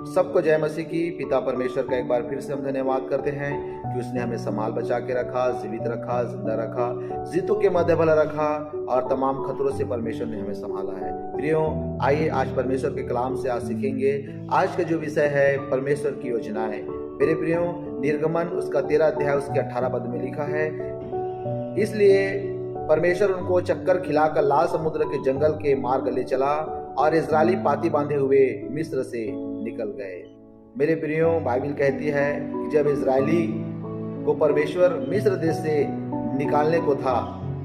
सबको जय मसीह की। पिता परमेश्वर का एक बार फिर से हम धन्यवाद करते हैं कि उसने हमें संभाल बचा के रखा, जीवित रखा, जिंदा रखा, जीतों के मध्य भला रखा और तमाम खतरों से परमेश्वर ने हमें संभाला है। प्रियो, आइए आज परमेश्वर के कलाम से आज सीखेंगे। आज का जो विषय है परमेश्वर की योजनाएं। मेरे प्रियो, निर्गमन उसका 13 अध्याय उसके 18 पद में लिखा है, इसलिए परमेश्वर उनको चक्कर खिलाकर लाल समुद्र के जंगल के मार्ग ले चला और इजरायली पाती बांधे हुए मिस्र से निकल गए। मेरे प्रियो, बाइबल कहती है कि जब इजरायली को परमेश्वर मिस्र देश से निकालने को था,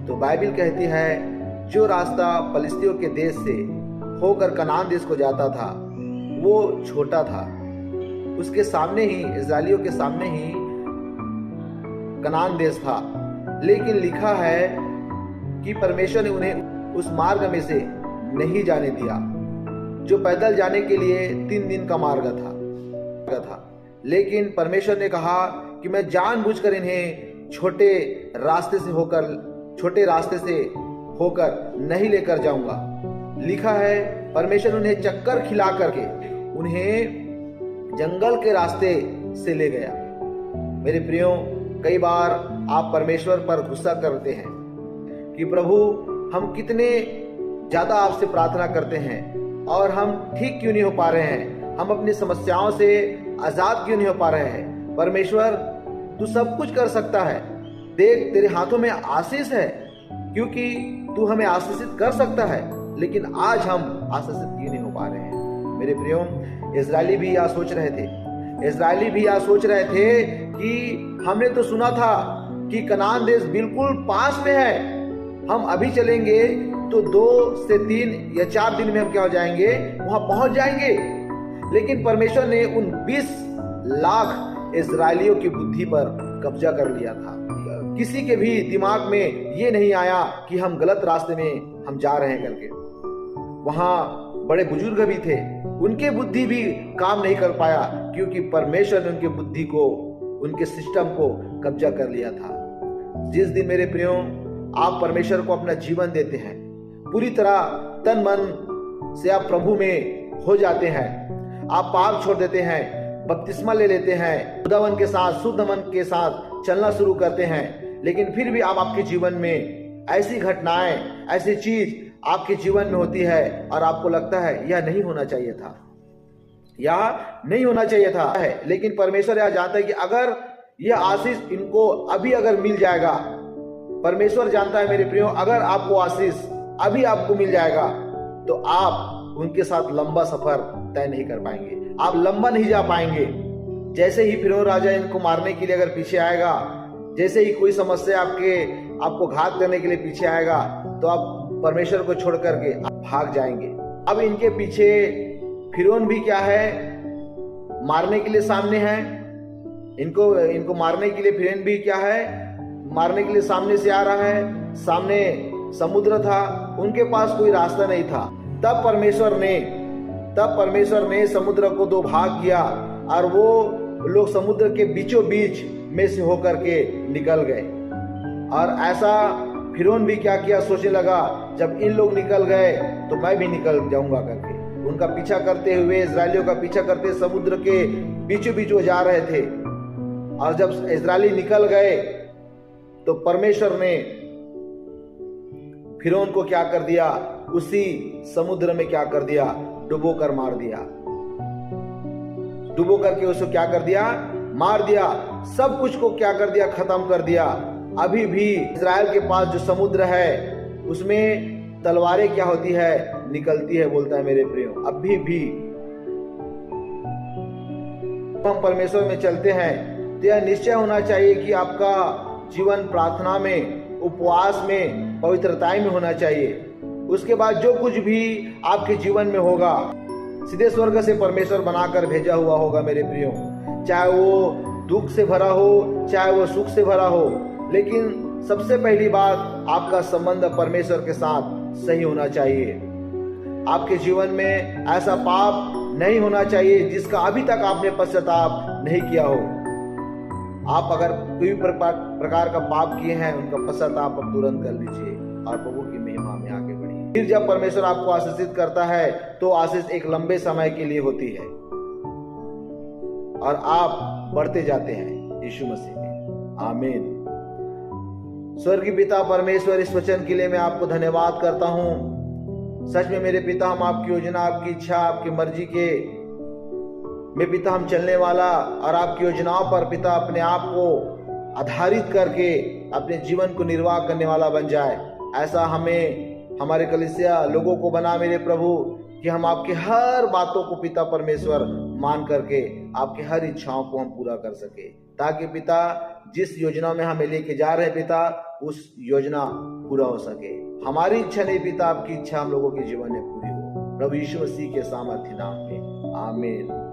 तो बाइबल कहती है जो रास्ता फलिस्तियों के देश से होकर कनान देश को जाता था वो छोटा था। उसके सामने ही, इजरायलियों के सामने ही कनान देश था, लेकिन लिखा है कि परमेश्वर ने उन्हें उस मार्ग में से नहीं जाने दिया जो पैदल जाने के लिए 3 दिन का मार्ग था। लेकिन परमेश्वर ने कहा कि मैं जानबूझकर इन्हें छोटे रास्ते से होकर नहीं लेकर जाऊंगा। लिखा है परमेश्वर उन्हें चक्कर खिला करके उन्हें जंगल के रास्ते से ले गया। मेरे प्रियो, कई बार आप परमेश्वर पर गुस्सा करते हैं कि प्रभु हम कितने ज्यादा आपसे प्रार्थना करते हैं और हम ठीक क्यों नहीं हो पा रहे हैं, हम अपनी समस्याओं से आजाद क्यों नहीं हो पा रहे हैं। परमेश्वर, तू सब कुछ कर सकता है, देख तेरे हाथों में आशीष है, क्योंकि तू हमें आशीषित कर सकता है, लेकिन आज हम आशीषित क्यों नहीं हो पा रहे हैं। मेरे प्रियो, इजरायली भी यह सोच रहे थे कि हमने तो सुना था कि कनान देश बिल्कुल पास में है, हम अभी चलेंगे तो 2 से 3 या 4 दिन में हम क्या हो जाएंगे, वहां पहुंच जाएंगे। लेकिन परमेश्वर ने उन 20 लाख इजरायलियों की बुद्धि पर कब्जा कर लिया था। किसी के भी दिमाग में ये नहीं आया कि हम गलत रास्ते में हम जा रहे हैं करके। वहां बड़े बुजुर्ग भी थे, उनके बुद्धि भी काम नहीं कर पाया, क्योंकि परमेश्वर ने उनके बुद्धि को, उनके सिस्टम को कब्जा कर लिया था। जिस दिन मेरे प्रियो आप परमेश्वर को अपना जीवन देते हैं, पूरी तरह तन मन से आप प्रभु में हो जाते हैं, आप पाप छोड़ देते हैं, बपतिस्मा ले लेते हैं, शुद्ध मन के साथ चलना शुरू करते हैं, लेकिन फिर भी आपके जीवन में ऐसी घटनाएं, ऐसी चीज आपके जीवन में होती है और आपको लगता है यह नहीं होना चाहिए था, लेकिन परमेश्वर यह जानता है कि अगर यह आशीष इनको अभी अगर मिल जाएगा, परमेश्वर जानता है मेरे प्रियो, अगर आपको आशीष अभी आपको मिल जाएगा तो आप उनके साथ लंबा सफर तय नहीं कर पाएंगे, आप लंबा नहीं जा पाएंगे। जैसे ही फिरौन राजा इनको मारने के लिए अगर पीछे आएगा, जैसे ही कोई समस्या आपको घात करने के लिए पीछे आएगा, तो आप परमेश्वर को छोड़ करके भाग जाएंगे। अब इनके पीछे फिरौन भी क्या है, मारने के लिए सामने है, इनको मारने के लिए फिरौन भी क्या है, मारने के लिए सामने से आ रहा है। सामने समुद्र था, उनके पास कोई रास्ता नहीं था। तब परमेश्वर ने समुद्र को 2 भाग किया और वो लोग समुद्र के बीचों बीच में से होकर के निकल गए। और ऐसा फिरौन भी क्या किया, सोचने लगा जब इन लोग निकल गए तो मैं भी निकल जाऊंगा करके। उनका पीछा करते हुए, इजरायलियों का पीछा करते समुद्र के बीचों बीच वो जा रहे थे। और जब इजरायली निकल गए तो परमेश्वर ने फिरौन को क्या कर दिया, उसी समुद्र में क्या कर दिया, डुबो कर मार दिया। डुबो करके उसको क्या कर दिया, मार दिया। सब कुछ को क्या कर दिया, खत्म कर दिया। अभी भी इजराइल के पास जो समुद्र है उसमें तलवारें क्या होती है, निकलती है, बोलता है मेरे प्रियो। अभी भी हम परमेश्वर में चलते हैं तो यह निश्चय होना चाहिए कि आपका जीवन प्रार्थना में, उपवास में, पवित्रताई में होना चाहिए। उसके बाद जो कुछ भी आपके जीवन में होगा, सीधे स्वर्ग से परमेश्वर बनाकर भेजा हुआ होगा मेरे प्रियो। चाहे वो दुख से भरा हो, चाहे वो सुख से भरा हो, लेकिन सबसे पहली बात आपका संबंध परमेश्वर के साथ सही होना चाहिए। आपके जीवन में ऐसा पाप नहीं होना चाहिए जिसका अभी तक आपने पश्चाताप नहीं किया हो। आप अगर कोई प्रकार का पाप किए हैं, उनका पश्चाताप आप तुरंत कर लीजिए और प्रभु की महिमा में आगे बढ़िए। फिर जब परमेश्वर आपको आशीषित करता है तो आशीष एक लंबे समय के लिए होती है। और आप बढ़ते जाते हैं यीशु मसीह में। आमीन। स्वर्गीय पिता परमेश्वर, इस वचन के लिए मैं आपको धन्यवाद करता हूँ। सच में मेरे पिता, हम आपकी योजना, आपकी इच्छा, आपकी मर्जी के में पिता हम चलने वाला और आपकी योजनाओं पर पिता अपने आप को आधारित करके अपने जीवन को निर्वाह करने वाला बन जाए। ऐसा हमें, हमारे कलीसिया लोगों को बना मेरे प्रभु, कि हम आपके हर बातों को पिता परमेश्वर मान करके आपके हर इच्छाओं को हम पूरा कर सके, ताकि पिता जिस योजना में हमें लेके जा रहे पिता, उस योजना पूरा हो सके। हमारी इच्छा नहीं पिता, आपकी इच्छा हम लोगों के जीवन में पूरी हो। प्रभु यीशु मसीह के सामर्थ्य नाम में आमीन।